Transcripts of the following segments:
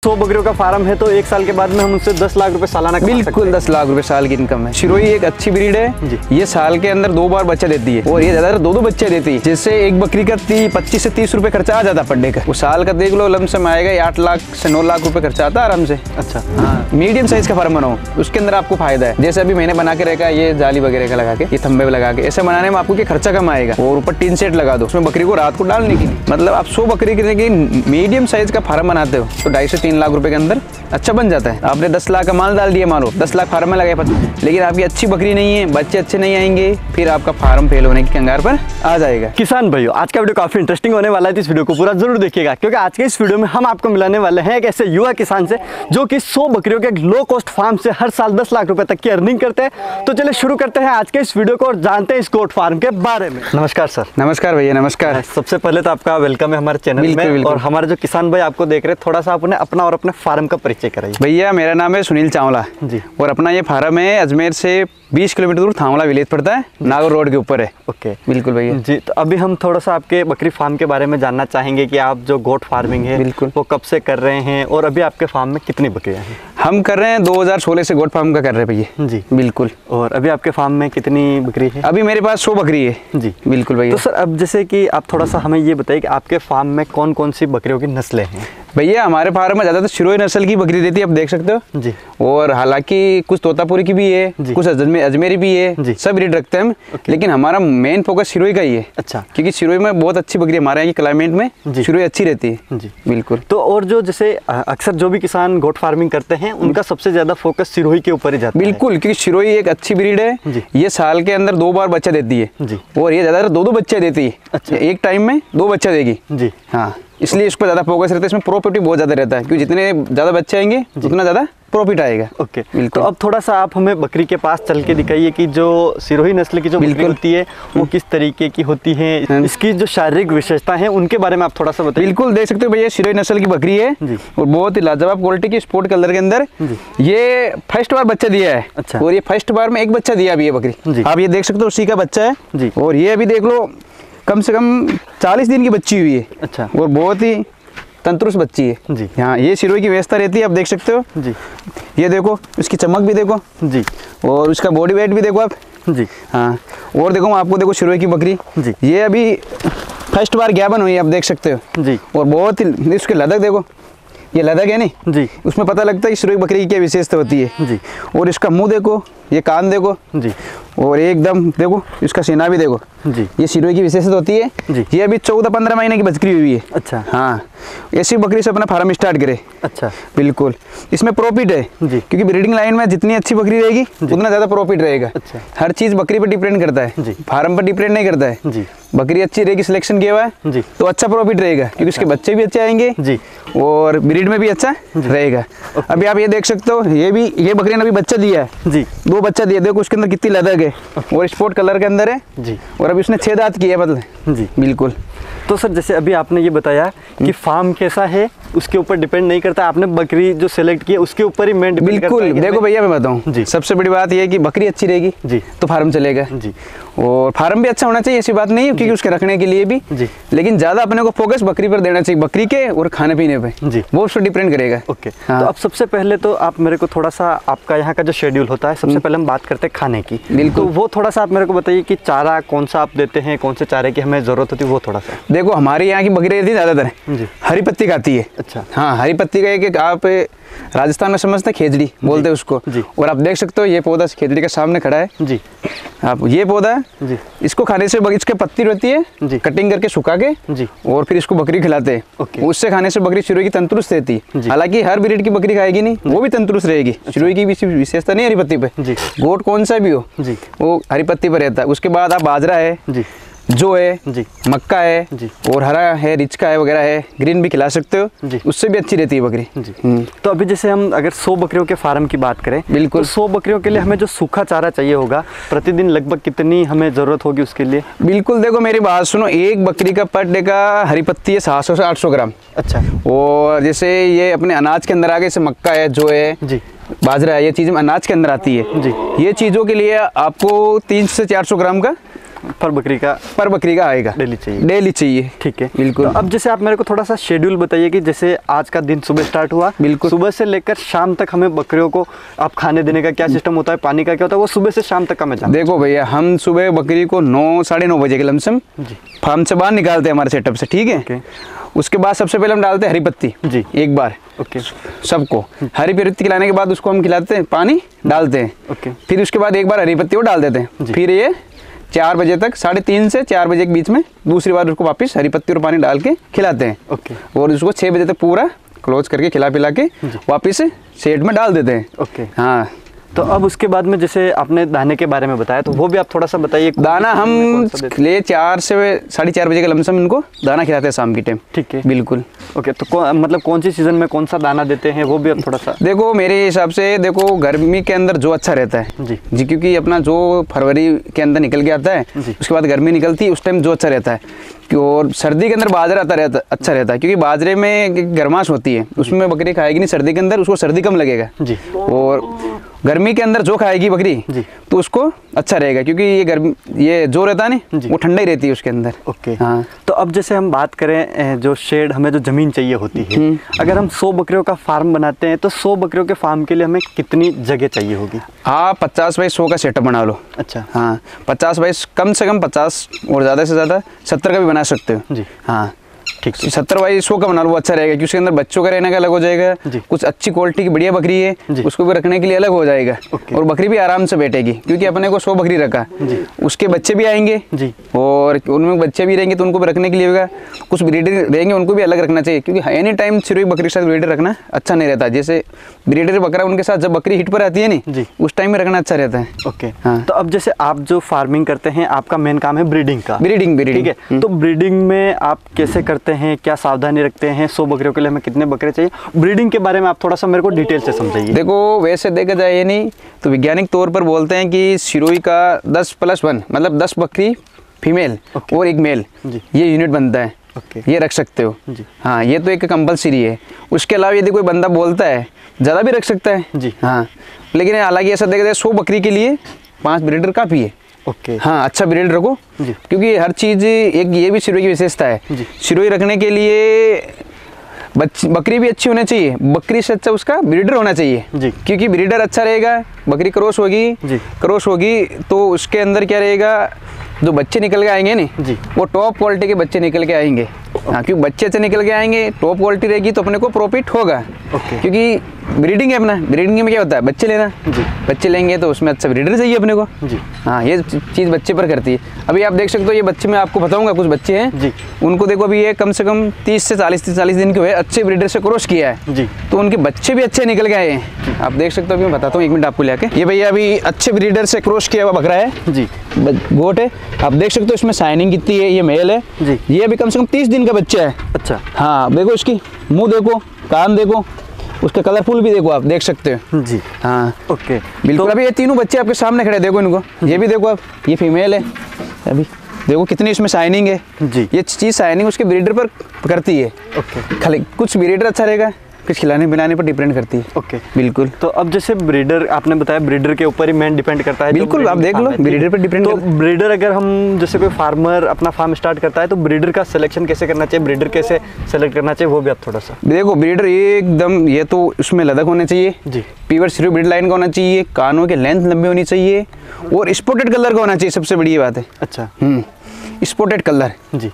100 बकरियों का फार्म है तो 1 साल के बाद में हम उससे 10 लाख रुपए सालाना कमा सकते हैं। बिल्कुल 10 लाख रुपए साल की इनकम है। शिरोही एक अच्छी ब्रीड है, ये साल के अंदर 2 बार बच्चा देती है और ये ज्यादातर 2-2 बच्चे देती है, जिससे एक बकरी का 25 से 30 रुपए खर्चा आ जाता है पर डे का। वो साल का देख लो लमसम आएगा 8 लाख से 9 लाख रुपए खर्चा आता है आराम से। अच्छा हाँ, मीडियम साइज का फार्म बनाओ, उसके अंदर आपको फायदा है। जैसे अभी मैंने बना के रखा है ये जाली वगैरह का लगा के, ये थंबे लगा के, ऐसे बनाने में आपको खर्चा कम आएगा और ऊपर टीन सेट लगा दो, उसमें बकरी को रात को डालने की। मतलब आप 100 बकरी की मीडियम साइज का फार्म बनाते हो तो 2.5 से 3 लाख रुपए के अंदर अच्छा बन जाता है। आपने 10 लाख का माल डाल दिया, मानो 10 लाख फार्म में लगाए, लेकिन आपकी अच्छी बकरी नहीं है, बच्चे अच्छे नहीं आएंगे, फिर आपका फार्म फेल होने की कंगार पर आ जाएगा। किसान भाइयों, आज का वीडियो काफी इंटरेस्टिंग होने वाला है, तो इस वीडियो को पूरा जरूर देखिएगा, क्योंकि आज के इस वीडियो में हम आपको मिलाने वाले हैं एक ऐसे युवा किसान से जो कि 100 बकरियों के लो कॉस्ट फार्म से हर साल 10 लाख रुपए तक की अर्निंग करते हैं। तो चलिए शुरू करते हैं आज के इस वीडियो को और जानते हैं इस गोट फार्म के बारे में। नमस्कार सर। नमस्कार भैया, नमस्कार। सबसे पहले तो आपका वेलकम है हमारे चैनल में। और हमारे जो किसान भाई आपको देख रहे हैं, थोड़ा सा आप उन्हें अपना और अपने फार्म का परिचय कराइए। भैया मेरा नाम है सुनील चावला जी, और अपना ये फार्म है अजमेर से 20 किलोमीटर दूर थावला विलेज पड़ता है, नागौर रोड के ऊपर है। ओके, बिल्कुल भैया जी। तो अभी हम थोड़ा सा आपके बकरी फार्म के बारे में जानना चाहेंगे कि आप जो गोट फार्मिंग है बिल्कुल वो कब से कर रहे हैं और अभी आपके फार्म में कितनी बकरियां हैं? हम कर रहे हैं 2016 से गोट फार्म का कर रहे हैं भैया जी, बिल्कुल। और अभी आपके फार्म में कितनी बकरी है? अभी मेरे पास 100 बकरी है जी, बिल्कुल भैया। तो सर अब जैसे कि आप थोड़ा सा हमें ये बताइए कि आपके फार्म में कौन कौन सी बकरियों की नस्लें हैं? भैया हमारे फार्म में ज़्यादातर शिरोही नस्ल की बकरी देती है, आप देख सकते हो जी, और हालांकि कुछ तोतापुरी की भी है, कुछ अजमेरी भी है, सब ब्रीड रखते हैं हम, लेकिन हमारा मेन फोकस शिरोही का ही है। अच्छा, क्योंकि शिरोही में बहुत अच्छी बकरी हमारे यहाँ की क्लाइमेट में शिरोही अच्छी रहती है। जी बिल्कुल। तो और जो जैसे अक्सर जो भी किसान गोट फार्मिंग करते हैं उनका सबसे ज्यादा फोकस शिरोही के ऊपर ही जाता है। बिल्कुल, क्योंकि शिरोही एक अच्छी ब्रीड है, ये साल के अंदर 2 बार बच्चा देती है जी, और ये ज्यादातर 2-2 बच्चे देती है। अच्छा, एक टाइम में 2 बच्चा देगी जी। हाँ, इसलिए इस पर ज्यादा फोकस रहता है, इसमें प्रॉफिट भी बहुत ज्यादा रहता है, क्योंकि जितने ज्यादा बच्चे आएंगे उतना ज्यादा प्रॉफिट आएगा। ओके, तो अब थोड़ा सा आप हमें बकरी के पास चल के दिखाइए कि जो सिरोही नस्ल की जो बकरी होती है वो किस तरीके की होती है, इसकी जो शारीरिक विशेषता है उनके बारे में आप थोड़ा सा बताइए। बिल्कुल, देख सकते हो भैया सिरोही नस्ल की बकरी है और बहुत ही लाजवाब क्वालिटी की, स्पोर्ट कलर के अंदर। ये फर्स्ट बार बच्चा दिया है। अच्छा, और ये फर्स्ट बार में एक बच्चा दिया अभी ये बकरी, आप ये देख सकते हो उसी का बच्चा है जी। और ये अभी देख लो कम से कम 40 दिन की बच्ची हुई है। अच्छा, और बहुत ही तंदुरुस्त बच्ची है जी। हाँ, ये सिरोही की व्यवस्था रहती है, आप देख सकते हो जी। ये देखो इसकी चमक भी देखो जी, और उसका बॉडी वेट भी देखो आप जी। हाँ, और देखो आपको देखो सिरोही की बकरी जी, ये अभी फर्स्ट बार ज्ञापन हुई है, आप देख सकते हो जी। और बहुत ही इसके लदक देखो, ये लदक है नहीं जी, उसमें पता लगता है कि सिरोही बकरी की क्या विशेषता होती है जी। और इसका मुंह देखो, ये कान देखो जी, और एकदम देखो इसका सीना भी देखो जी, ये सिरोही की विशेषता होती है जी। ये अभी 14-15 महीने की बकरी हुई है। अच्छा, हाँ, ऐसी बकरी से अपना फार्म स्टार्ट करे। अच्छा, बिल्कुल, इसमें प्रॉफिट है जी, क्योंकि ब्रीडिंग लाइन में जितनी अच्छी बकरी रहेगी उतना ज्यादा प्रॉफिट रहेगा। अच्छा, हर चीज बकरी पर डिपेंड करता है जी, फार्म पर डिपेंड नहीं करता है जी। बकरी अच्छी रहेगी, सिलेक्शन किया हुआ है जी, तो अच्छा प्रॉफिट रहेगा, क्योंकि उसके बच्चे भी अच्छे आएंगे जी, और ब्रीड में भी अच्छा रहेगा। अभी आप ये देख सकते हो, ये बकरी ने अभी बच्चा दिया है जी, 2 बच्चा दिया, देखो उसके अंदर कितनी लदक है और स्पोर्ट कलर के अंदर है जी, और अभी उसने 6 दांत किए मतलब जी। बिल्कुल। तो सर जैसे अभी आपने ये बताया कि फार्म कैसा है उसके ऊपर डिपेंड नहीं करता, आपने बकरी जो सेलेक्ट की है उसके ऊपर ही मेन डिपेंड करता है। बिल्कुल, देखो भैया मैं बताऊं जी, सबसे बड़ी बात यह है कि बकरी अच्छी रहेगी जी तो फार्म चलेगा जी, और फार्म भी अच्छा होना चाहिए, ऐसी बात नहीं है, क्योंकि उसके रखने के लिए भी जी, लेकिन ज्यादा अपने को फोकस बकरी पर देना चाहिए, बकरी के और खाने पीने पे जी, वो उस पर डिपेंड करेगा। ओके, हाँ। तो अब सबसे पहले तो आप मेरे को थोड़ा सा आपका यहाँ का जो शेड्यूल होता है, सबसे पहले हम बात करते हैं खाने की। बिल्कुल, तो वो थोड़ा सा आप मेरे को बताइए कि चारा कौन सा आप देते हैं, कौन से चारे की हमें जरूरत होती है, वो थोड़ा सा। देखो हमारे यहाँ की बकरी रहती है ज्यादातर हरी पत्ती खाती है। अच्छा, हाँ, हरी पत्ती का एक आप राजस्थान में समझते हैं खेजड़ी बोलते हैं उसको जी। और आप देख सकते हो ये पौधा खेजड़ी के सामने खड़ा है जी, आप ये पौधा जी, इसको खाने से इसके पत्ती रहती है जी, कटिंग करके सुखा के जी, और फिर इसको बकरी खिलाते हैं। उससे खाने से बकरी सिरोही की तंदुरुस्त रहती है। हालांकि हर ब्रीड की बकरी खाएगी नहीं, वो भी तंदुरुस्त रहेगी। सिरोही की भी विशेषता नहीं हरी पत्ती पे, गोट कौन सा भी हो जी, वो हरी पत्ती पर रहता है। उसके बाद आप बाजरा है जी, जो है जी, मक्का है जी, और हरा है, रिच का है वगैरह है, ग्रीन भी खिला सकते हो जी, उससे भी अच्छी रहती है बकरी जी। तो अभी जैसे हम अगर 100 बकरियों के फार्म की बात करें, बिल्कुल, तो 100 बकरियों के लिए हमें जो सूखा चारा चाहिए होगा प्रतिदिन लगभग कितनी हमें जरूरत होगी उसके लिए? बिल्कुल, देखो मेरी बात सुनो, एक बकरी का पर डे का हरी पत्ती है 700 से 800 ग्राम। अच्छा, और जैसे ये अपने अनाज के अंदर आ गए, जैसे मक्का है, जो है जी, बाजरा है, ये चीज़ अनाज के अंदर आती है जी। ये चीज़ों के लिए आपको 300 से 400 ग्राम का पर बकरी का आएगा, डेली चाहिए। ठीक है, बिल्कुल। तो अब जैसे आप मेरे को थोड़ा सा शेड्यूल बताइए कि जैसे आज का दिन सुबह स्टार्ट हुआ, बिल्कुल, सुबह से लेकर शाम तक हमें बकरियों को आप खाने देने का क्या सिस्टम होता है, पानी का क्या होता है, वो सुबह से शाम तक का मैं जानता हूं। देखो भैया, हम सुबह बकरी को 9 साढ़े 9 बजे के लमसम फार्म से बाहर निकालते हैं हमारे सेटअप से, ठीक है। उसके बाद सबसे पहले हम डालते हैं हरी पत्ती जी एक बार, ओके। सबको हरी पत्ती खिलाने के बाद उसको हम खिलाते हैं, पानी डालते हैं, ओके। फिर उसके बाद एक बार हरी पत्ती को डाल देते हैं, फिर ये 4 बजे तक, 3:30 से 4 बजे के बीच में दूसरी बार उसको वापस हरी पत्ती और पानी डाल के खिलाते हैं, ओके। और उसको 6 बजे तक पूरा क्लोज करके खिला पिला के वापस शेड में डाल देते हैं, ओके। हाँ, तो अब उसके बाद में जैसे आपने दाने के बारे में बताया, तो वो भी आप थोड़ा सा बताइए। दाना हम ले 4 से 4:30 बजे के लमसम इनको दाना खिलाते हैं शाम की टाइम, ठीक है, बिल्कुल, ओके। तो मतलब कौन सी सीजन में कौन सा दाना देते हैं वो भी आप थोड़ा सा। देखो मेरे हिसाब से, देखो गर्मी के अंदर जो अच्छा रहता है जी, क्योंकि अपना जो फरवरी के अंदर निकल के आता है, उसके बाद गर्मी निकलती है, उस टाइम जो अच्छा रहता है। और सर्दी के अंदर बाजरा अच्छा रहता है, क्योंकि बाजरे में गर्माश होती है, उसमें बकरी खाएगी नहीं सर्दी के अंदर, उसको सर्दी कम लगेगा जी। और गर्मी के अंदर जो खाएगी बकरी जी, तो उसको अच्छा रहेगा, क्योंकि ये जो रहता है ना, वो ठंडा ही रहती है उसके अंदर, ओके। हाँ, तो अब जैसे हम बात करें जो शेड, हमें जो जमीन चाहिए होती है, अगर हम 100 बकरियों का फार्म बनाते हैं, तो 100 बकरियों के फार्म के लिए हमें कितनी जगह चाहिए होगी? हाँ, 50 बाई 100 का सेटअप बना लो। अच्छा, हाँ, 50 बाई कम से कम 50 और ज़्यादा से ज़्यादा 70 का भी बना सकते हो जी। हाँ, ठीक है, 70 बाई 100 का बना लो, वो अच्छा रहेगा, क्योंकि उसके अंदर बच्चों का रहने का अलग हो जाएगा, कुछ अच्छी क्वालिटी की बढ़िया बकरी है, उसको भी रखने के लिए अलग हो जाएगा, और बकरी भी आराम से बैठेगी, क्योंकि अपने को 100 बकरी रखा, उसके बच्चे भी आएंगे जी, और उनमें बच्चे भी रहेंगे, तो उनको भी रखने के लिए होगा। कुछ ब्रीडर रहेंगे, उनको भी अलग रखना चाहिए, क्योंकि एनी टाइम सिर्फ एक बकरी के साथ ब्रीडर रखना अच्छा नहीं रहता। जैसे ब्रीडर बकरा उनके साथ जब बकरी हिट पर आती है नहीं, उस टाइम में रखना अच्छा रहता है, ओके। हाँ, तो अब जैसे आप जो फार्मिंग करते हैं, आपका मेन काम है ब्रीडिंग का, ब्रीडिंग, ठीक है। तो ब्रीडिंग में आप कैसे करते हैं, क्या सावधानी रखते हैं, 100 बकरियों के लिए हमें कितने बकरे चाहिए, ब्रीडिंग के बारे में आप थोड़ा सा मेरे को डिटेल से समझाइए। देखो वैसे देखा जाए नहीं तो वैज्ञानिक तौर पर बोलते हैं कि सिरोही का 10+1 मतलब 10 बकरी फीमेल और एक मेल, ये यूनिट बनता है, ये रख सकते हो जी। हाँ, ये तो एक कंपलसरी है। उसके अलावा यदि कोई बंदा बोलता है ज़्यादा भी रख सकता है जी। हाँ, लेकिन हालांकि ऐसा देखा जाए 100 बकरी के लिए 5 ब्रीडर काफ़ी है, ओके। हाँ, अच्छा ब्रीड रखो जी, क्योंकि हर चीज़ एक ये भी सिरोही की विशेषता है, सिरोही रखने के लिए बकरी भी अच्छी होनी चाहिए, बकरी से अच्छा उसका ब्रीडर होना चाहिए जी, क्योंकि ब्रीडर अच्छा रहेगा, बकरी क्रॉस होगी तो उसके अंदर क्या रहेगा, जो बच्चे निकल के आएंगे नहीं जी, वो टॉप क्वालिटी के बच्चे निकल के आएंगे। हाँ, क्योंकि बच्चे अच्छे निकल के आएंगे, टॉप क्वालिटी रहेगी, तो अपने को प्रॉफिट होगा, क्योंकि ब्रीडिंग है अपना, ब्रीडिंग में क्या होता है, बच्चे लेना जी, बच्चे लेंगे तो उसमें अच्छा ब्रीडर चाहिए अपने को जी। हाँ, ये चीज़ बच्चे पर करती है। अभी आप देख सकते हो, ये बच्चे मैं आपको बताऊंगा, कुछ बच्चे हैं जी, उनको देखो अभी ये कम से कम 30 से 40 दिन के हुए, अच्छे ब्रीडर से क्रॉस किया है जी, तो उनके बच्चे भी अच्छे निकल के आए हैं। आप देख सकते हो, अभी मैं बताता हूँ, 1 मिनट आपको लेके। ये भैया अभी अच्छे ब्रीडर से क्रॉस किया हुआ बकरा है जी, गोट है, आप देख सकते हो इसमें शाइनिंग कितनी है, ये मेल है जी, ये अभी कम से कम 30 दिन का बच्चा है। अच्छा, हाँ, देखो इसकी मुंह देखो, कान देखो, उसका कलरफुल भी देखो, आप देख सकते हो जी। हाँ, ओके, बिल्कुल। अभी ये तीनों बच्चे आपके सामने खड़े, देखो इनको, ये भी देखो आप, ये फीमेल है, अभी देखो कितनी इसमें शाइनिंग है जी, ये चीज़ शाइनिंग उसके ब्रीडर पर करती है, ओके। खाली कुछ ब्रीडर अच्छा रहेगा, कुछ खिलाने पिलाने पर डिपेंड करती है, ओके, बिल्कुल। तो अब जैसे ब्रीडर आपने बताया, ब्रीडर के ऊपर ही मेन डिपेंड करता है, बिल्कुल, आप देख लो ब्रीडर पर डिपेंड। तो ब्रीडर अगर हम जैसे कोई फार्मर अपना फार्म स्टार्ट करता है, तो ब्रीडर का सिलेक्शन कैसे करना चाहिए, ब्रीडर कैसे सेलेक्ट करना चाहिए, वो भी आप थोड़ा सा देखो। ब्रीडर एकदम, ये तो उसमें लदक होने चाहिए जी, प्योर सिरोही ब्रीड लाइन का होना चाहिए, कानों के लेंथ लंबे होनी चाहिए, और स्पॉटेड कलर का होना चाहिए, सबसे बड़ी बात है। अच्छा, स्पॉटेड कलर जी,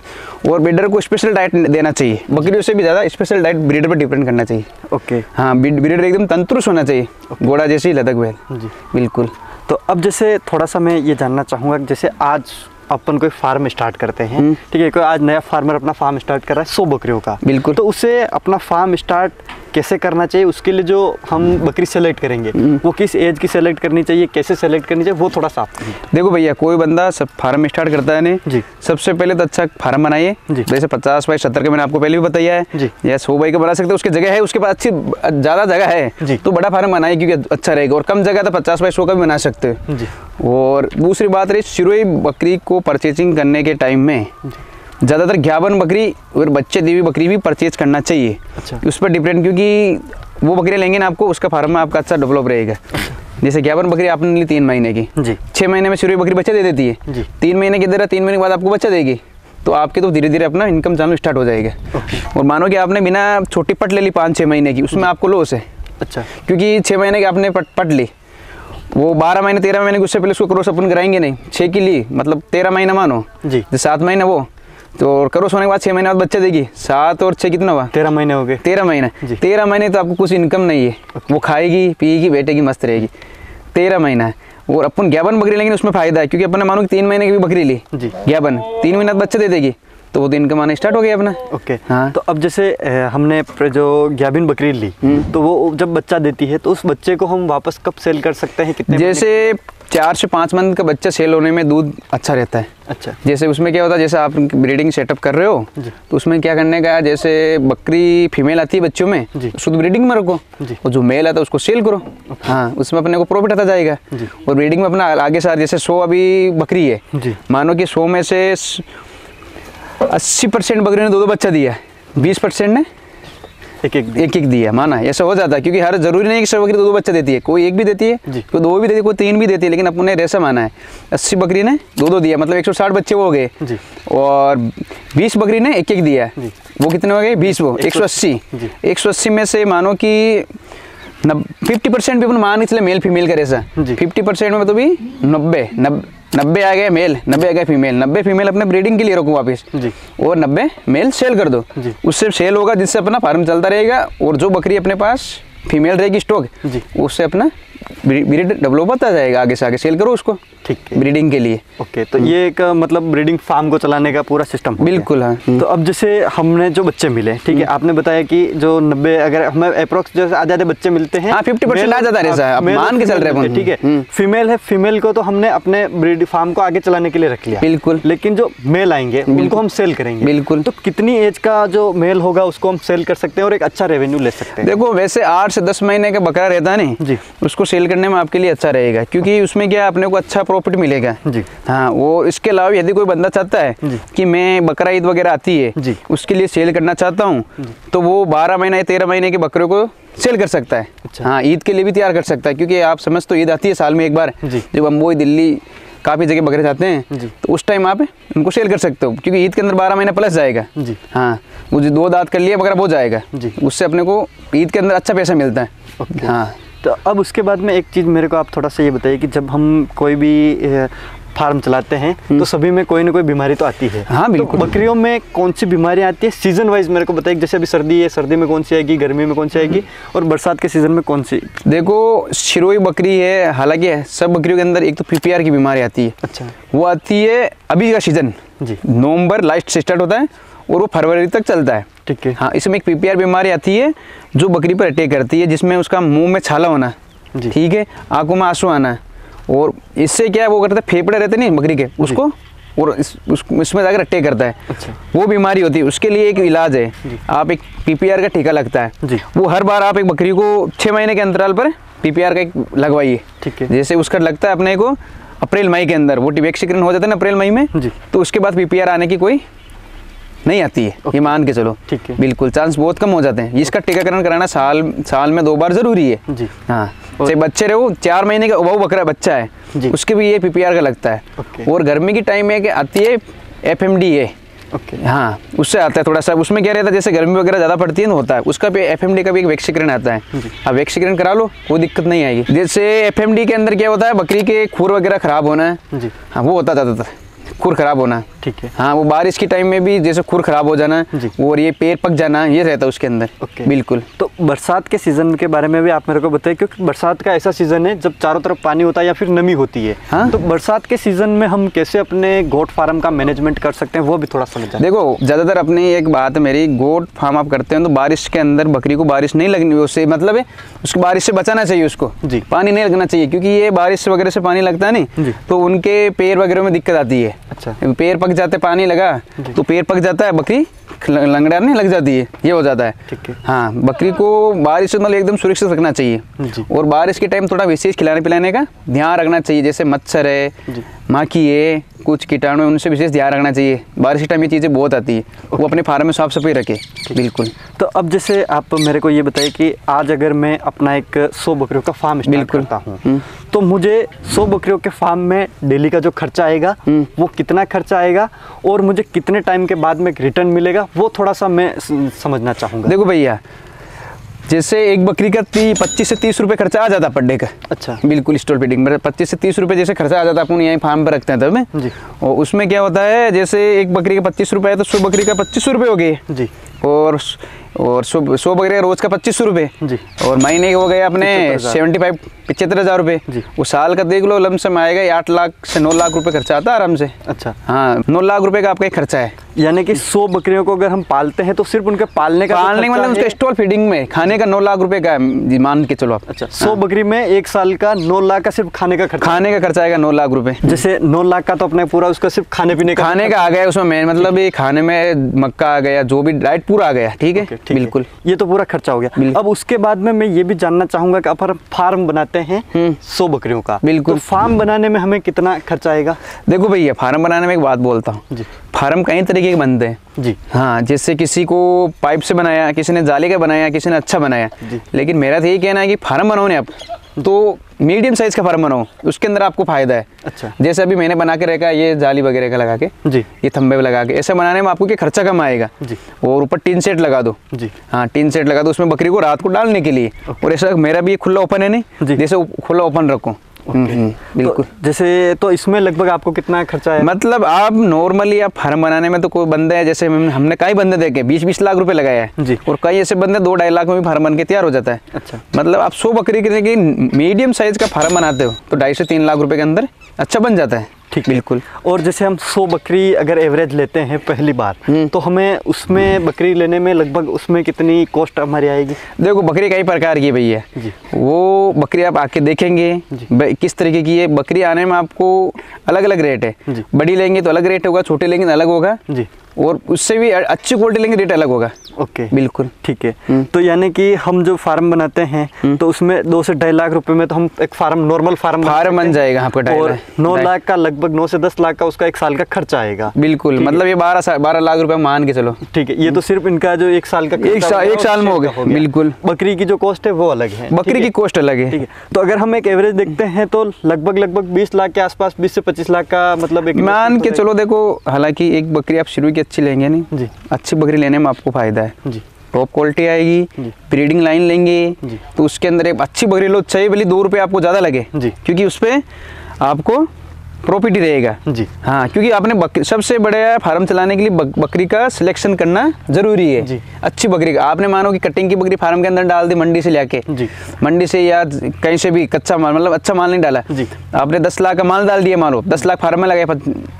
और ब्रीडर को स्पेशल डाइट देना चाहिए, बकरियों से भी ज़्यादा स्पेशल डाइट ब्रीडर पर डिपेंड करना चाहिए, ओके। हाँ, ब्रीडर एकदम तंदुरुस्त होना चाहिए, घोड़ा जैसे ही लदक बैल जी, बिल्कुल। तो अब जैसे थोड़ा सा मैं ये जानना चाहूँगा, जैसे आज अपन कोई फार्म स्टार्ट करते हैं, ठीक है, कोई आज नया फार्मर अपना फार्म स्टार्ट कर रहा है 100 बकरियों का, बिल्कुल, तो उसे अपना फार्म स्टार्ट कैसे करना चाहिए, उसके लिए जो हम बकरी सेलेक्ट करेंगे वो किस एज की सेलेक्ट करनी चाहिए, कैसे सेलेक्ट करनी चाहिए, वो थोड़ा सा देखो भैया। कोई बंदा सब फार्म स्टार्ट करता है नहीं जी, सबसे पहले तो अच्छा फार्म बनाइए, जैसे 50 बाई 70 का मैंने आपको पहले भी बताया है जी, या 100 बाई का बना सकते हैं, उसकी जगह है, उसके पास अच्छी ज़्यादा जगह है जी, तो बड़ा फार्म बनाइए, क्योंकि अच्छा रहेगा, और कम जगह तो 50 बाई 100 का भी बना सकते हैं जी। और दूसरी बात रही सिरोही बकरी को परचेजिंग करने के टाइम में ज़्यादातर ग्यावन बकरी और बच्चे देवी बकरी भी परचेज करना चाहिए। अच्छा, उस पर डिपेंड, क्योंकि वो बकरी लेंगे ना आपको, उसका फार्म में आपका अच्छा डेवलप रहेगा। जैसे ज्ञापन बकरी आपने ली 3 महीने की जी, 6 महीने में शुरू बकरी बच्चा दे देती है जी, 3 महीने के अंदर 3 महीने के बाद आपको बच्चा देगी, तो आपके तो धीरे धीरे अपना इनकम चैनल स्टार्ट हो जाएगा। और मानो कि आपने बिना छोटी पट ले ली 5-6 महीने की, उसमें आपको लॉस है। अच्छा, क्योंकि 6 महीने की आपने पट ली, वो 12 महीने 13 महीने की, उससे पहले उसको क्रॉस अपन कराएंगे नहीं। 6 की ली मतलब 13 महीना मानो जी, 7 महीने वो, तो क्रॉस होने के बाद 6 महीने बाद बच्चा देगी। 7 और 6 कितना हुआ? 13 महीने हो गए। 13 महीने, 13 महीने तो आपको कुछ इनकम नहीं है, वो खाएगी पिएगी बैठेगी मस्त रहेगी। 13 महीना है। और अपन ज्ञापन बकरी लेंगे उसमें फायदा है, क्योंकि अपन ने मानो कि 3 महीने की भी बकरी ली ज्ञापन, 3 महीने बाद बच्चा दे देगी, तो वो तो इनकम आना स्टार्ट हो गया अपना। ओके, हाँ। तो अब जैसे हमने जो ज्ञाबिन बकरी ली, तो वो जब बच्चा देती है तो उस बच्चे को हम वापस कब सेल कर सकते हैं, कितने? जैसे 4 से 5 मंथ का बच्चा सेल होने में दूध अच्छा रहता है। अच्छा, जैसे उसमें क्या होता है, जैसे आप ब्रीडिंग सेटअप कर रहे हो तो उसमें क्या करने का है, जैसे बकरी फीमेल आती है बच्चों में, उसको तो ब्रीडिंग में रखो, और जो मेल आता है उसको सेल करो। हाँ, उसमें अपने को प्रॉफिट आता जाएगा। और ब्रीडिंग में अपना आगे साथ, जैसे 100 अभी बकरी है, मानो कि 100 में से 80% बकरी ने 2-2 बच्चा दिया, 20% ने एक दिया, माना ऐसा हो जाता है। क्योंकि हर जरूरी नहीं कि सब बकरी 2-2 बच्चा देती है, कोई 1 भी देती है, कोई 2 भी देती है, कोई 3 भी देती है, लेकिन अपने ऐसा माना है 80 बकरी ने 2-2 दिया, मतलब 160 बच्चे वो हो गए। और 20 बकरी ने 1-1 दिया, वो कितने हो गए? 20, वो 180। 180 में से मानो कि 50% भी अपन मान के चले मेल फीमेल का रेसा, 50% में तो भी 90 आ गए मेल, 90 आ गए फीमेल। 90 फीमेल अपने ब्रीडिंग के लिए रखो वापस, और 90 मेल सेल कर दो। उससे सेल होगा, जिससे अपना फार्म चलता रहेगा, और जो बकरी अपने पास फीमेल रहेगी स्टॉक, उससे अपना ब्रीड डेवलप होता जाएगा, आगे से आगे सेल करो उसको, ठीक है, ब्रीडिंग के लिए। ओके, तो ये एक मतलब ब्रीडिंग फार्म को चलाने का पूरा सिस्टम। बिल्कुल, हाँ। तो अब जैसे हमने जो बच्चे मिले, ठीक है, आपने बताया कि जो 90, अगर हमें अप्रोक्स जैसे आधे बच्चे मिलते हैं, 50% आ जाता है, मान के चल रहे हैं, ठीक है। फीमेल है, फीमेल को तो हमने अपने ब्रीड फार्म को आगे चलाने के लिए रख लिया, बिल्कुल, लेकिन जो मेल आएंगे उनको हम सेल करेंगे। बिल्कुल, तो कितनी एज का जो मेल होगा उसको हम सेल कर सकते हैं और एक अच्छा रेवेन्यू ले सकते हैं? देखो, वैसे 8 से 10 महीने का बकरा रहता है नहीं, उसको सेल करने में आपके लिए अच्छा रहेगा, क्योंकि उसमें क्या अपने को अच्छा प्रॉफिट मिलेगा। हाँ, वो इसके अलावा यदि कोई बंदा चाहता है कि मैं बकरा ईद वगैरह आती है उसके लिए सेल करना चाहता हूँ, तो वो 12 महीने या 13 महीने के बकरे को सेल कर सकता है। हाँ, ईद के लिए भी तैयार कर सकता है, क्योंकि आप समझ तो ईद आती है साल में एक बार, जब बम्बई दिल्ली काफ़ी जगह बकरे जाते हैं, तो उस टाइम आप उनको सेल कर सकते हो, क्योंकि ईद के अंदर 12 महीने प्लस जाएगा। हाँ, वो जो 2 दांत कर लिया बकरा वो जाएगा, उससे अपने को ईद के अंदर अच्छा पैसा मिलता है। हाँ, तो अब उसके बाद में एक चीज़ मेरे को आप थोड़ा सा ये बताइए कि जब हम कोई भी फार्म चलाते हैं तो सभी में कोई ना कोई बीमारी तो आती है। हाँ, बिल्कुल। तो बकरियों में कौन सी बीमारी आती है सीजन वाइज मेरे को बताइए, जैसे अभी सर्दी है, सर्दी में कौन सी आएगी, गर्मी में कौन सी आएगी, और बरसात के सीजन में कौन सी? देखो, शिरोई बकरी है, हालांकि सब बकरियों के अंदर एक तो PPR की बीमारी आती है। अच्छा, वो आती है अभी का सीजन, नवंबर लास्ट से स्टार्ट होता है और वो फरवरी तक चलता है, ठीक है। हाँ, इसमें एक PPR बीमारी आती है जो बकरी पर अटैक करती है, जिसमें उसका मुंह में छाला होना, ठीक है, आंखों में आंसू आना, और इससे क्या है, वो करता है फेफड़े रहते नहीं बकरी के, उसको और इसमें जाकर अटैक करता है। अच्छा। वो बीमारी होती है, उसके लिए एक इलाज है, आप एक PPR का टीका लगता है, वो हर बार आप एक बकरी को 6 महीने के अंतराल पर PPR का एक लगवाइए, ठीक है। जैसे उसका लगता है अपने को अप्रैल मई के अंदर, वो वैक्सीकरण हो जाता है ना अप्रैल मई में, तो उसके बाद PPR आने की कोई नहीं आती है, ये मान के चलो, ठीक है। बिल्कुल, चांस बहुत कम हो जाते हैं। इसका टीकाकरण कराना साल में 2 बार जरूरी है। हाँ, चाहे बच्चे रहो, 4 महीने का वो बकरा बच्चा है उसके भी ये PPR का लगता है। और गर्मी की टाइम में आती है FMDA, हाँ, उससे आता है थोड़ा सा। उसमें क्या रहता है, जैसे गर्मी वगैरह ज़्यादा पड़ती है ना, होता है उसका भी FMD का भी एक वैक्सीकरण आता है। अब वैक्सीकरण करा लो, कोई दिक्कत नहीं आएगी। जैसे FMD के अंदर क्या होता है, बकरी के खुर वगैरह खराब होना है, हाँ, वो होता ज़्यादातर खुर खराब होना, ठीक है। हाँ, वो बारिश के टाइम में भी जैसे खुर खराब हो जाना और ये पैर पक जाना, ये रहता है उसके अंदर। बिल्कुल। तो बरसात के सीजन के बारे में भी आप मेरे को बताइए, क्योंकि बरसात का ऐसा सीजन है जब चारों तरफ पानी होता है या फिर नमी होती है। हाँ? तो बरसात के सीजन में हम कैसे अपने गोट फार्म का मैनेजमेंट कर सकते हैं, वो भी थोड़ा समझ जाए। देखो, ज्यादातर अपनी एक बात है मेरी, गोट फार्म आप करते हैं तो बारिश के अंदर बकरी को बारिश नहीं लगनी, उससे मतलब है उसको बारिश से बचाना चाहिए, उसको पानी नहीं लगना चाहिए, क्योंकि ये बारिश वगैरह से पानी लगता है नहीं तो उनके पैर वगैरह में दिक्कत आती है। अच्छा। पैर पक जाते, पानी लगा तो पैर पक जाता है, बकरी लंगड़ा नहीं लग जाती है, ये हो जाता है। ठीक है। हाँ, बकरी को बारिश से मतलब एकदम सुरक्षित रखना चाहिए, और बारिश के टाइम थोड़ा विशेष खिलाने पिलाने का ध्यान रखना चाहिए, जैसे मच्छर है, माखिए, कुछ कीटाणु, उनसे विशेष ध्यान रखना चाहिए। बारिश के टाइम ये चीज़ें बहुत आती है, वो अपने फार्म में साफ सफाई रखे। बिल्कुल। तो अब जैसे आप मेरे को ये बताइए कि आज अगर मैं अपना एक 100 बकरियों का फार्म स्टार्ट करता हूँ, तो मुझे 100 बकरियों के फार्म में डेली का जो खर्चा आएगा वो कितना खर्चा आएगा, और मुझे कितने टाइम के बाद में रिटर्न मिलेगा, वो थोड़ा सा मैं समझना चाहूँगा। देखो भैया, जैसे एक बकरी का 25 से 30 रुपये खर्चा आ जाता है पर डे का। अच्छा। बिल्कुल, स्टॉल फीडिंग में 25 से 30 रुपये जैसे खर्चा आ जाता है, अपन यहीं फार्म पर रखते हैं तब में। जी। और उसमें क्या होता है, जैसे एक बकरी का 25 रुपये है तो 100 बकरी का 2500 रुपये हो गए। जी। और 100 बकरी का रोज का 2500 रुपये। जी। और महीने के हो गए अपने 75,000 रुपये। वो साल का देख लो लमसम आएगा 8 लाख से 9 लाख रुपये खर्चा आता है आराम से। अच्छा। हाँ, 9 लाख रुपये का आपका एक खर्चा है। यानी कि 100 बकरियों को अगर हम पालते हैं तो सिर्फ उनके पालने मतलब उसका स्टॉल फीडिंग में खाने का 9 लाख रुपए का मान के चलो आप। अच्छा। 100 बकरी में एक साल का 9 लाख का सिर्फ खाने का खर्चा आएगा 9 लाख रुपए। जैसे 9 लाख का तो अपने पूरा उसका सिर्फ खाने पीने का आ गया उसमें मेन, मतलब ये खाने में मक्का आ गया, जो भी डाइट पूरा आ गया। ठीक है। बिल्कुल, ये तो पूरा खर्चा हो गया। अब उसके बाद में मैं ये भी जानना चाहूंगा कि अपन फार्म बनाते हैं 100 बकरियों का। बिल्कुल। तो फार्म बनाने में हमें कितना खर्चा आएगा? देखो भैया, फार्म बनाने में एक बात बोलता हूँ। फार्म कई तरीके के बनते हैं। जी। हाँ, जैसे किसी को पाइप से बनाया, किसी ने जाली का बनाया, किसी ने अच्छा बनाया। लेकिन मेरा तो यही कहना है कि फार्म बनाओ ने आप तो मीडियम साइज का फार्म बनाओ, उसके अंदर आपको फायदा है। अच्छा। जैसे अभी मैंने बना के रखा है ये जाली वगैरह का लगा के, जी, ये थंबे लगा के, ऐसा बनाने में आपको क्या खर्चा कम आएगा। जी। और ऊपर टीन सेट लगा दो। जी। हाँ, टीन सेट लगा दो उसमें बकरी को रात को डालने के लिए। और ऐसा मेरा भी खुला ओपन है नहीं, जैसे खुला ओपन रखो। बिल्कुल। तो जैसे तो इसमें लगभग आपको कितना खर्चा है? मतलब आप नॉर्मली आप फार्म बनाने में तो कोई बंदे है, जैसे हमने कई बंदे देखे 20-20 लाख रुपए लगाया है। जी। और कई ऐसे बंदे 2-2.5 लाख में भी फार्म बन के तैयार हो जाता है। अच्छा। मतलब आप 100 बकरी की मीडियम साइज का फार्म बनाते हो तो 2.5 से 3 लाख रुपए के अंदर अच्छा बन जाता है। ठीक। बिल्कुल। और जैसे हम 100 बकरी अगर एवरेज लेते हैं पहली बार, तो हमें उसमें बकरी लेने में लगभग उसमें कितनी कॉस्ट हमारी आएगी? देखो, बकरी कई प्रकार की भैया, वो बकरी आप आके देखेंगे किस तरीके की है। बकरी आने में आपको अलग अलग रेट है। बड़ी लेंगे तो अलग रेट होगा, छोटे लेंगे तो अलग होगा। जी। और उससे भी अच्छी क्वालिटी लेंगे रेट अलग होगा। ओके। बिल्कुल। ठीक है। तो यानी कि हम जो फार्म बनाते हैं तो उसमें 2 से 2.5 लाख रुपए में तो हम एक फार्म नॉर्मल फार्म बन जाएगा आपका। और 9 लाख का लगभग 9 से 10 लाख का उसका एक साल का खर्चा आएगा। बिल्कुल। मतलब ये 12 लाख रुपए मान के चलो। ठीक है। ये तो सिर्फ इनका जो एक साल का एक साल में हो गया। बिल्कुल। बकरी की जो कॉस्ट है वो अलग है। बकरी की कॉस्ट अलग है। ठीक है। तो अगर हम एक एवरेज देखते हैं तो लगभग 20 लाख के आसपास, 20 से 25 लाख का मतलब एक मान के चलो। देखो, हालांकि एक बकरी आप शुरू की अच्छी लेंगे नहीं, अच्छी बकरी लेने में आपको फायदा है। जी। टॉप क्वालिटी आएगी, ब्रीडिंग लाइन लेंगे तो उसके अंदर एक अच्छी बकरी लो, चाहिए भले 2 रुपये आपको ज़्यादा लगे, क्योंकि उस पर आपको प्रॉफिट ही रहेगा। जी। हाँ, क्योंकि आपने सबसे बड़े फार्म चलाने के लिए बकरी का सिलेक्शन करना जरूरी है। जी। अच्छी बकरी का आपने मानो कि कटिंग की बकरी फार्म के अंदर डाल दी मंडी से लेके, मंडी से या कहीं से भी कच्चा माल, मतलब अच्छा माल नहीं डाला। जी। आपने 10 लाख का माल डाल दिया, मानो 10 लाख फार्म में लगा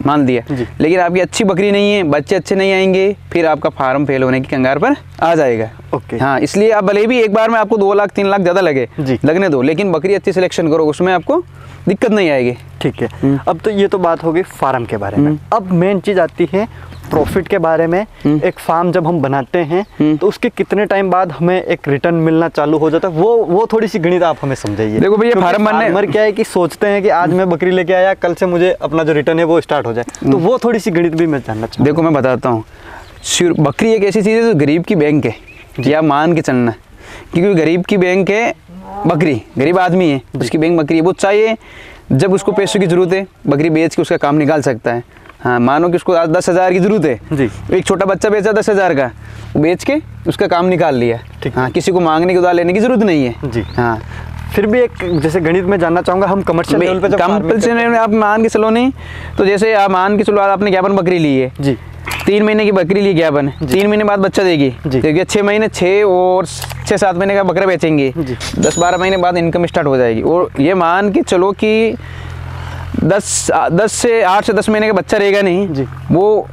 मान दिया, लेकिन आपकी अच्छी बकरी नहीं है, बच्चे अच्छे नहीं आएंगे, फिर आपका फार्म फेल होने की कंगार पर आ जाएगा। ओके। हाँ, इसलिए आप भले भी एक बार में आपको 2 लाख 3 लाख ज्यादा लगे, लगने दो, लेकिन बकरी अच्छी सिलेक्शन करो, उसमें आपको दिक्कत नहीं आएगी। ठीक है। अब तो ये तो बात हो गई फार्म के बारे में। अब मेन चीज आती है प्रॉफिट के बारे में। एक फार्म जब हम बनाते हैं तो उसके कितने टाइम बाद हमें एक रिटर्न मिलना चालू हो जाता है, वो थोड़ी सी गणित आप हमें समझाइए। देखो भैया, फार्मर क्या है कि सोचते हैं कि आज मैं बकरी लेके आया, कल से मुझे अपना जो रिटर्न है वो स्टार्ट हो जाए, तो वो थोड़ी सी गणित भी मैं जानना चाहूँ। देखो, मैं बताता हूँ। बकरी एक ऐसी चीज़ है जो गरीब की बैंक है, या मान के चलना, क्योंकि गरीब की बैंक है बकरी, गरीब आदमी है उसकी बैंक बकरी है। वो चाहिए जब उसको पैसों की जरूरत है, बकरी बेच के उसका काम निकाल सकता है। हाँ, मानो कि उसको 10,000 की जरूरत है जी, एक छोटा बच्चा बेचा 10,000 का, वो बेच के उसका काम निकाल लिया। हाँ, किसी को मांगने की उधार लेने की जरूरत नहीं है जी। हाँ, फिर भी एक जैसे गणित में जानना चाहूंगा, हम कमर्शियल लेवल पे, कमर्शियल लेवल में आप मान के चलो नहीं, तो जैसे आप मान के चलो आपने ज्ञापन बकरी ली है जी, 3 महीने की बकरी ली ज्ञापन, 3 महीने बाद बच्चा देगी, देखिए 6 महीने, 6 और 6-7 महीने का बकरा बेचेंगे, 10-12 महीने बाद इनकम स्टार्ट हो जाएगी। और ये मान के चलो कि 10 से 8 से 10 महीने का बच्चा रहेगा नहीं जी, वो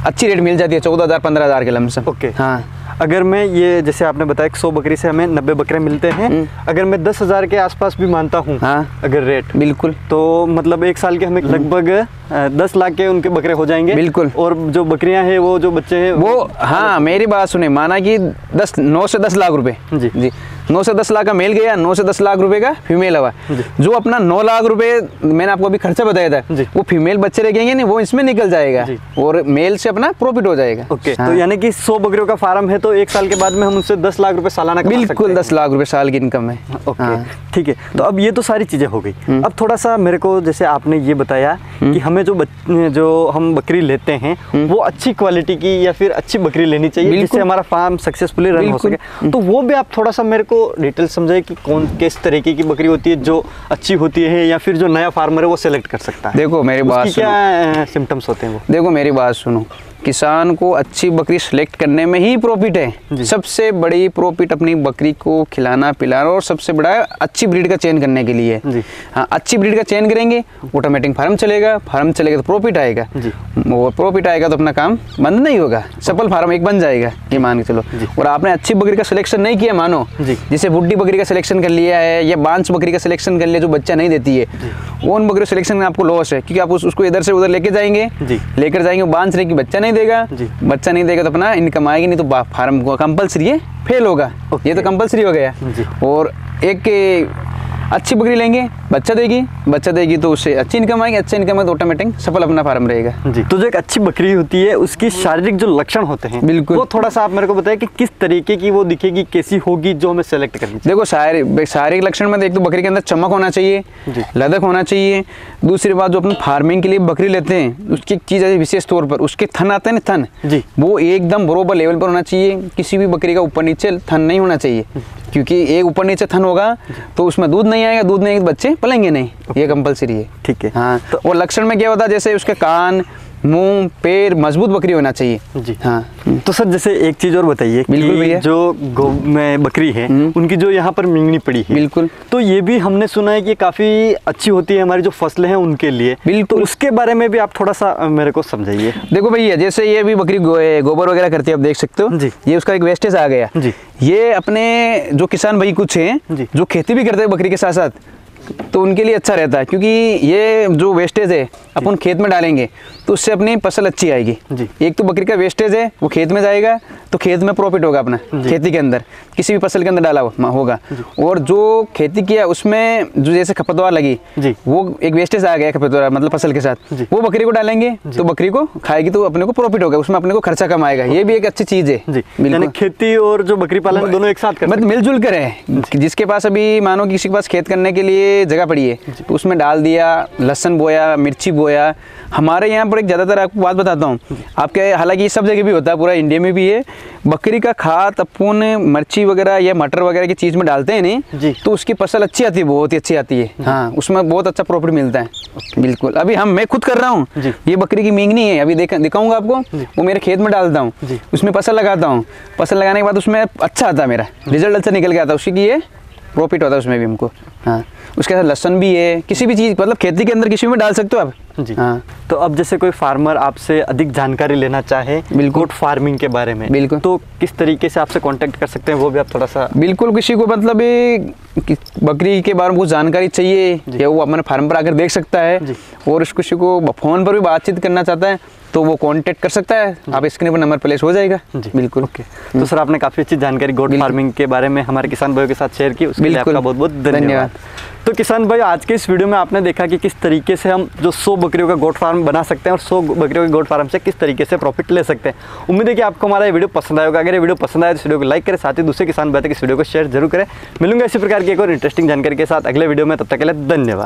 अच्छी रेट मिल जाती है, 14,000-15,000 के लमसम। ओके। हाँ, अगर मैं ये जैसे आपने बताया 100 बकरी से हमें 90 बकरे मिलते हैं, अगर मैं 10,000 के आसपास भी मानता हूँ, हाँ, अगर रेट, बिल्कुल, तो मतलब एक साल के हमें लगभग 10 लाख के उनके बकरे हो जाएंगे। बिल्कुल। और जो बकरियां हैं, वो जो बच्चे हैं वो, हाँ, मेरी बात सुने, माना कि 9 से 10 लाख रुपए जी, 9 से 10 लाख का मेल गया, 9 से 10 लाख रुपए का फीमेल हुआ। जो अपना 9 लाख रुपए मैंने आपको अभी खर्चा बताया था, वो फीमेल बच्चे रहेंगे नहीं, वो इसमें निकल जाएगा और मेल से अपना प्रॉफिट हो जाएगा। ओके, तो यानी कि 100 बकरियों का फार्म है तो 1 साल के बाद में हम उससे 10 लाख रुपए सालाना कमा सकते हैं। बिल्कुल 10 लाख रुपए साल की इनकम है। ओके, ठीक है। तो अब ये तो सारी चीजें हो गई। अब थोड़ा सा मेरे को, जैसे आपने ये बताया कि हमें जो हम बकरी लेते हैं वो अच्छी क्वालिटी की या फिर अच्छी बकरी लेनी चाहिए जिससे हमारा फार्म सक्सेसफुली रन हो सके, तो वो भी आप थोड़ा सा मेरे को डिटेल समझाइए कि कौन किस तरीके की बकरी होती है जो अच्छी होती है या फिर जो नया फार्मर है वो सेलेक्ट कर सकता है। देखो मेरी बात सुनो, क्या सिम्टम्स होते हैं वो? देखो मेरी बात सुनो, किसान को अच्छी बकरी सेलेक्ट करने में ही प्रॉफिट है। सबसे बड़ी प्रॉफिट अपनी बकरी को खिलाना पिलाना और सबसे बड़ा अच्छी ब्रीड का चयन करने के लिए। हाँ, अच्छी ब्रीड का चयन करेंगे, ऑटोमेटिक फार्म चलेगा तो प्रॉफिट आएगा, और प्रॉफिट आएगा तो अपना काम बंद नहीं होगा, सफल फार्म एक बन जाएगा, ये मान के चलो। और आपने अच्छी बकरी का सिलेक्शन नहीं किया, मानो जैसे बुड्ढी बकरी का सिलेक्शन कर लिया है या बांस बकरी का सिलेक्शन कर लिया जो बच्चा नहीं देती है, उन बकरी सिलेक्शन में आपको लॉस है, क्योंकि आप उसको इधर से उधर लेकर जाएंगे, बांस रहेगी, बच्चा नहीं देगा, बच्चा नहीं देगा तो अपना इनकम आएगी नहीं, तो फार्म को कंपलसरी है फेल होगा। ये तो कंपलसरी हो गया। और एक अच्छी बकरी लेंगे, बच्चा देगी तो उससे अच्छी इनकम आएगी, अच्छा इनकम है तो ऑटोमेटिक सफल अपना फार्म रहेगा। जी, तो जो एक अच्छी बकरी होती है उसकी शारीरिक जो लक्षण होते हैं, बिल्कुल, वो थोड़ा सा आप मेरे को बताइए कि किस तरीके की वो दिखेगी, कैसी होगी जो हमें सेलेक्ट करनी चाहिए। देखो शारीरिक लक्षण में देख, तो बकरी के अंदर चमक होना चाहिए, लदक होना चाहिए। दूसरी बात, जो अपन फार्मिंग के लिए बकरी लेते हैं उसकी एक चीज़ है विशेष तौर पर, उसके थन आते हैं ना, थन वो एकदम बरोबर लेवल पर होना चाहिए। किसी भी बकरी का ऊपर नीचे थन नहीं होना चाहिए, क्योंकि एक ऊपर नीचे थन होगा तो उसमें दूध नहीं आएगा, दूध नहीं आएगा तो बच्चे पलेंगे नहीं, ये कंपलसरी है। ठीक है। हाँ, तो वो लक्षण में क्या होता है, जैसे उसके कान, मुंह, पैर मजबूत बकरी होना चाहिए। जी हाँ। तो सर जैसे एक चीज और बताइए कि जो में बकरी है उनकी जो यहाँ पर मिंगनी पड़ी है, बिल्कुल, तो ये भी हमने सुना है कि काफी अच्छी होती है हमारी जो फसलें हैं उनके लिए। बिल्कुल, तो उसके बारे में भी आप थोड़ा सा मेरे को समझाइए। देखो भैया, जैसे ये भी बकरी गोबर वगैरह करती है, आप देख सकते हो जी, ये उसका एक वेस्टेज आ गया जी। ये अपने जो किसान भाई कुछ हैं जो खेती भी करते हैं बकरी के साथ साथ, तो उनके लिए अच्छा रहता है, क्योंकि ये जो वेस्टेज है अपन खेत में डालेंगे तो उससे अपनी फसल अच्छी आएगी जी। एक तो बकरी का वेस्टेज है वो खेत में जाएगा तो खेत में प्रॉफिट होगा अपना, खेती के अंदर किसी भी फसल के अंदर डाला होगा। और जो खेती किया उसमें जो जैसे खपतवार लगी जी, वो एक वेस्टेज आ गया खपतवार मतलब फसल के साथ, वो बकरी को डालेंगे तो बकरी को खाएगी तो अपने को प्रॉफिट होगा, उसमें अपने को खर्चा कम आएगा। ये भी एक अच्छी चीज है जी। खेती और जो बकरी पालन दोनों एक साथ मतलब मिलजुल कर है। जिसके पास अभी मानो किसी के पास खेत करने के लिए जगह पड़ी है तो उसमें डाल दिया, लहसुन बोया, मिर्ची बोया। हमारे यहाँ पर एक ज़्यादातर आपको बात बताता हूँ, आपके हालांकि सब जगह भी होता है, पूरा इंडिया में भी है, बकरी का खाद अपन मिर्ची वगैरह या मटर वगैरह की चीज़ में डालते हैं नहीं तो उसकी फसल अच्छी आती है, बहुत ही अच्छी आती है। हाँ, उसमें बहुत अच्छा प्रॉफिट मिलता है। बिल्कुल, अभी मैं खुद कर रहा हूँ, ये बकरी की मींगनी है, अभी दिखाऊंगा आपको, वो मेरे खेत में डालता हूँ, उसमें फसल लगाता हूँ, फसल लगाने के बाद उसमें अच्छा आता है, मेरा रिजल्ट अच्छा निकल के आता है, उसकी ये प्रॉफिट होता है उसमें भी हमको। हाँ, उसके साथ लहसुन भी है, किसी भी चीज़ मतलब खेती के अंदर किसी में डाल सकते हो आप जी। हाँ, तो अब जैसे कोई फार्मर आपसे अधिक जानकारी लेना चाहे गोट फार्मिंग के बारे में, बिल्कुल, तो किस तरीके से आपसे कांटेक्ट कर सकते हैं, वो भी आप थोड़ा सा। बिल्कुल, किसी को मतलब बकरी के बारे में कुछ जानकारी चाहिए या वो अपने फार्म पर आकर देख सकता है और किसी को फ़ोन पर भी बातचीत करना चाहता है तो वो कांटेक्ट कर सकता है, आप स्क्रीन पर नंबर प्लेस हो जाएगा जी। बिल्कुल, ओके। तो सर आपने काफ़ी अच्छी जानकारी गोट फार्मिंग के बारे में हमारे किसान भाइयों के साथ शेयर की, उसके लिए आपका बहुत बहुत धन्यवाद। तो किसान भाई, आज के इस वीडियो में आपने देखा कि किस तरीके से हम जो 100 बकरियों का गोट फार्म बना सकते हैं और 100 बकरियों के गोट फार्म से किस तरीके से प्रॉफिट ले सकते हैं। उम्मीद है कि आपको हमारा ये वीडियो पसंद आएगा। अगर ये वीडियो पसंद आए तो इस वीडियो को लाइक करें, साथ ही दूसरे किसान भाई तक इस वीडियो को शेयर जरूर करें। मिलूंगा इसी प्रकार की एक और इंटरेस्टिंग जानकारी के साथ अगले वीडियो में, तब तक के लिए धन्यवाद।